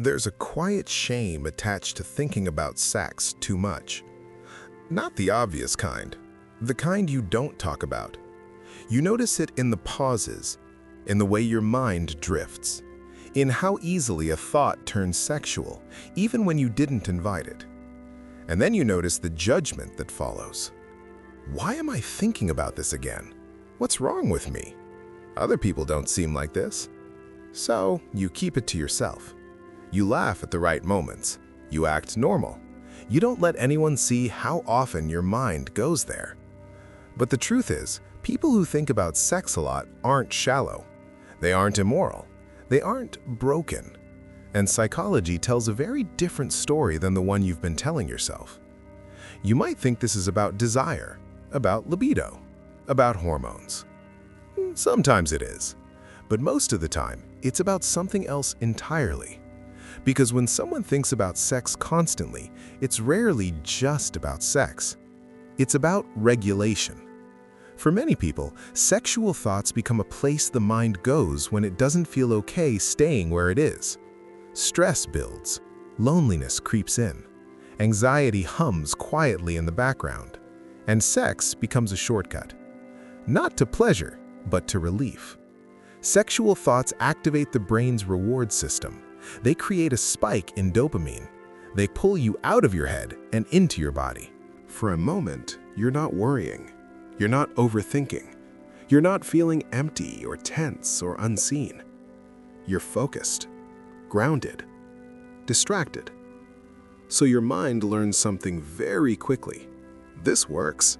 There's a quiet shame attached to thinking about sex too much. Not the obvious kind, the kind you don't talk about. You notice it in the pauses, in the way your mind drifts, in how easily a thought turns sexual, even when you didn't invite it. And then you notice the judgment that follows. Why am I thinking about this again? What's wrong with me? Other people don't seem like this. So you keep it to yourself. You laugh at the right moments. You act normal. You don't let anyone see how often your mind goes there. But the truth is, people who think about sex a lot aren't shallow. They aren't immoral. They aren't broken. And psychology tells a very different story than the one you've been telling yourself. You might think this is about desire, about libido, about hormones. Sometimes it is. But most of the time, it's about something else entirely. Because when someone thinks about sex constantly, it's rarely just about sex. It's about regulation. For many people, sexual thoughts become a place the mind goes when it doesn't feel okay staying where it is. Stress builds, loneliness creeps in, anxiety hums quietly in the background, and sex becomes a shortcut. Not to pleasure, but to relief. Sexual thoughts activate the brain's reward system. They create a spike in dopamine. They pull you out of your head and into your body. For a moment, you're not worrying. You're not overthinking. You're not feeling empty or tense or unseen. You're focused, grounded, distracted. So your mind learns something very quickly. This works.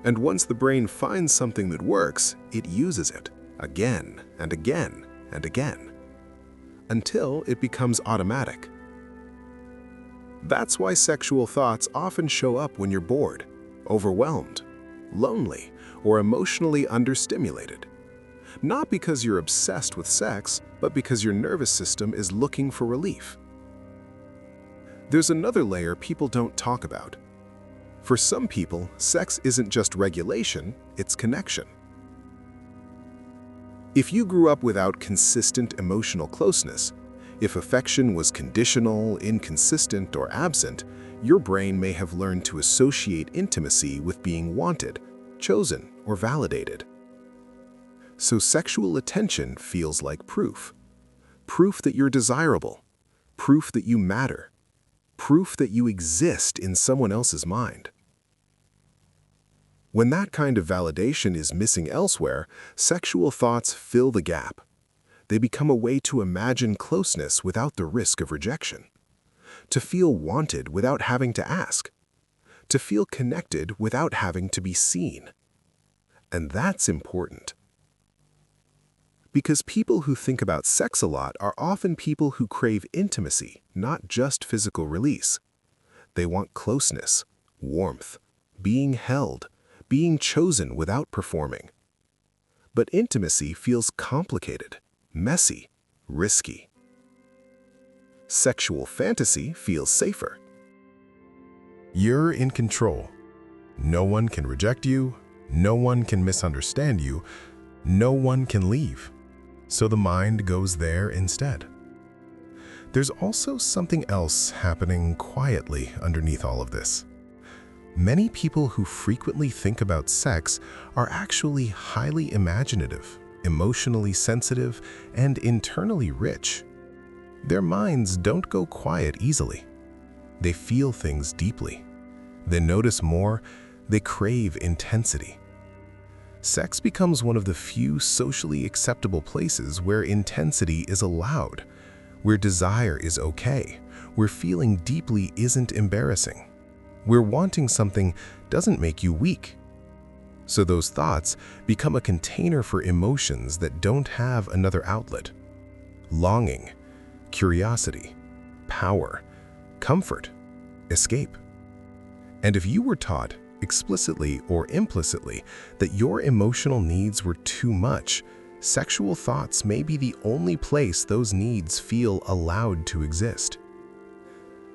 And once the brain finds something that works, it uses it again and again and again, until it becomes automatic. That's why sexual thoughts often show up when you're bored, overwhelmed, lonely, or emotionally understimulated. Not because you're obsessed with sex, but because your nervous system is looking for relief. There's another layer people don't talk about. For some people, sex isn't just regulation, it's connection. If you grew up without consistent emotional closeness, if affection was conditional, inconsistent, or absent, your brain may have learned to associate intimacy with being wanted, chosen, or validated. So sexual attention feels like proof. Proof that you're desirable. Proof that you matter. Proof that you exist in someone else's mind. When that kind of validation is missing elsewhere, sexual thoughts fill the gap. They become a way to imagine closeness without the risk of rejection. To feel wanted without having to ask. To feel connected without having to be seen. And that's important. Because people who think about sex a lot are often people who crave intimacy, not just physical release. They want closeness, warmth, being held, being chosen without performing. But intimacy feels complicated, messy, risky. Sexual fantasy feels safer. You're in control. No one can reject you, no one can misunderstand you, no one can leave. So the mind goes there instead. There's also something else happening quietly underneath all of this. Many people who frequently think about sex are actually highly imaginative, emotionally sensitive, and internally rich. Their minds don't go quiet easily. They feel things deeply. They notice more. They crave intensity. Sex becomes one of the few socially acceptable places where intensity is allowed, where desire is okay, where feeling deeply isn't embarrassing, where wanting something doesn't make you weak. So those thoughts become a container for emotions that don't have another outlet. Longing, curiosity, power, comfort, escape. And if you were taught, explicitly or implicitly, that your emotional needs were too much, sexual thoughts may be the only place those needs feel allowed to exist.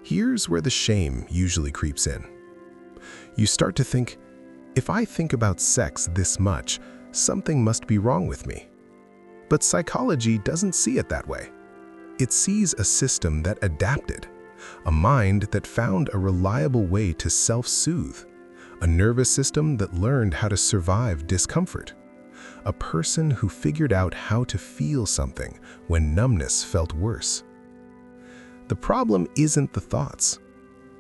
Here's where the shame usually creeps in. You start to think, if I think about sex this much, something must be wrong with me. But psychology doesn't see it that way. It sees a system that adapted, a mind that found a reliable way to self-soothe, a nervous system that learned how to survive discomfort, a person who figured out how to feel something when numbness felt worse. The problem isn't the thoughts.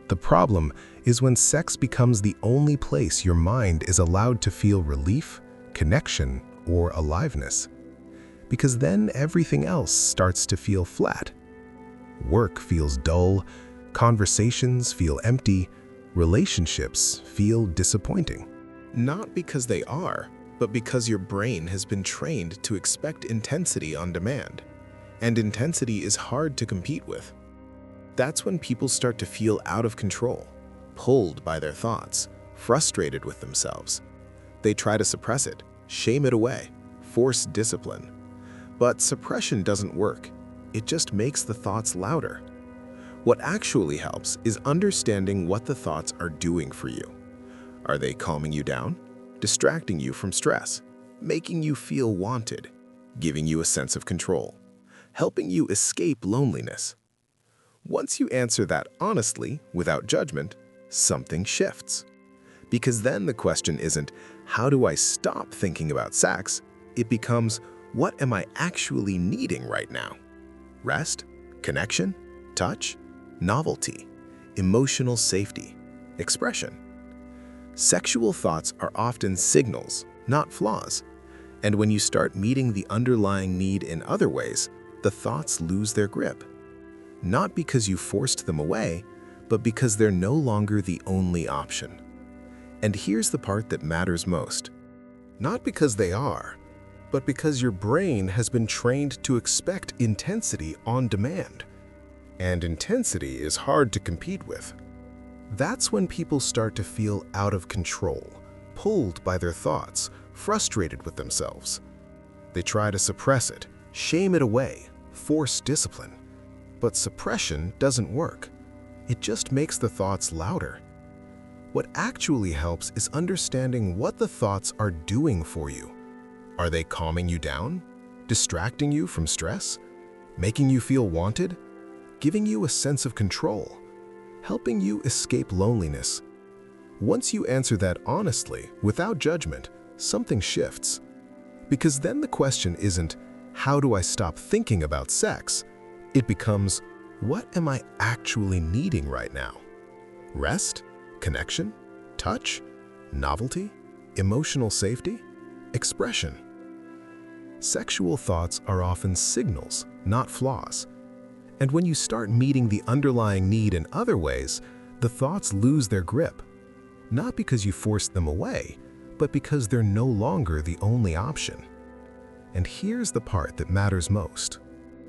The problem is when sex becomes the only place your mind is allowed to feel relief, connection, or aliveness. Because then everything else starts to feel flat. Work feels dull, conversations feel empty, relationships feel disappointing. Not because they are, but because your brain has been trained to expect intensity on demand. And intensity is hard to compete with. That's when people start to feel out of control, pulled by their thoughts, frustrated with themselves. They try to suppress it, shame it away, force discipline. But suppression doesn't work. It just makes the thoughts louder. What actually helps is understanding what the thoughts are doing for you. Are they calming you down, distracting you from stress, making you feel wanted, giving you a sense of control, helping you escape loneliness? Once you answer that honestly, without judgment, something shifts. Because then the question isn't, how do I stop thinking about sex? It becomes, what am I actually needing right now? Rest, connection, touch, novelty, emotional safety, expression. Sexual thoughts are often signals, not flaws. And when you start meeting the underlying need in other ways, the thoughts lose their grip. Not because you forced them away, but because they're no longer the only option. And here's the part that matters most. Not because they are, but because your brain has been trained to expect intensity on demand. And intensity is hard to compete with. That's when people start to feel out of control, pulled by their thoughts, frustrated with themselves. They try to suppress it, shame it away, force discipline. But suppression doesn't work. It just makes the thoughts louder. What actually helps is understanding what the thoughts are doing for you. Are they calming you down? Distracting you from stress? Making you feel wanted? Giving you a sense of control? Helping you escape loneliness? Once you answer that honestly, without judgment, something shifts. Because then the question isn't, how do I stop thinking about sex? It becomes, what am I actually needing right now? Rest? Connection? Touch? Novelty? Emotional safety? Expression. Sexual thoughts are often signals, not flaws. And when you start meeting the underlying need in other ways, the thoughts lose their grip. Not because you forced them away, but because they're no longer the only option. And here's the part that matters most.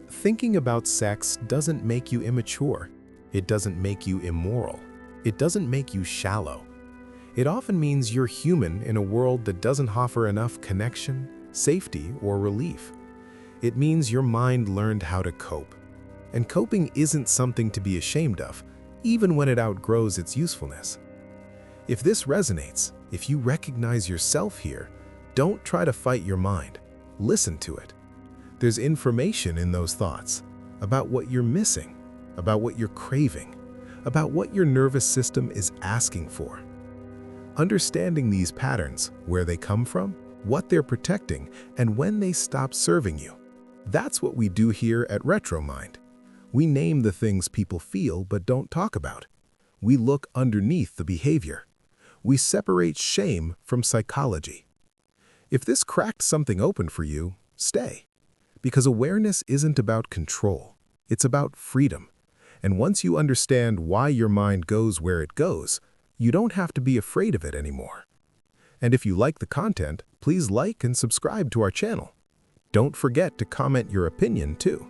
Thinking about sex doesn't make you immature. It doesn't make you immoral. It doesn't make you shallow. It often means you're human in a world that doesn't offer enough connection, safety, or relief. It means your mind learned how to cope. And coping isn't something to be ashamed of, even when it outgrows its usefulness. If this resonates, if you recognize yourself here, don't try to fight your mind. Listen to it. There's information in those thoughts about what you're missing, about what you're craving, about what your nervous system is asking for. Understanding these patterns, where they come from, what they're protecting, and when they stop serving you. That's what we do here at RetroMind. We name the things people feel but don't talk about. We look underneath the behavior. We separate shame from psychology. If this cracked something open for you, stay. Because awareness isn't about control. It's about freedom. And once you understand why your mind goes where it goes, you don't have to be afraid of it anymore. And if you like the content, please like and subscribe to our channel. Don't forget to comment your opinion too.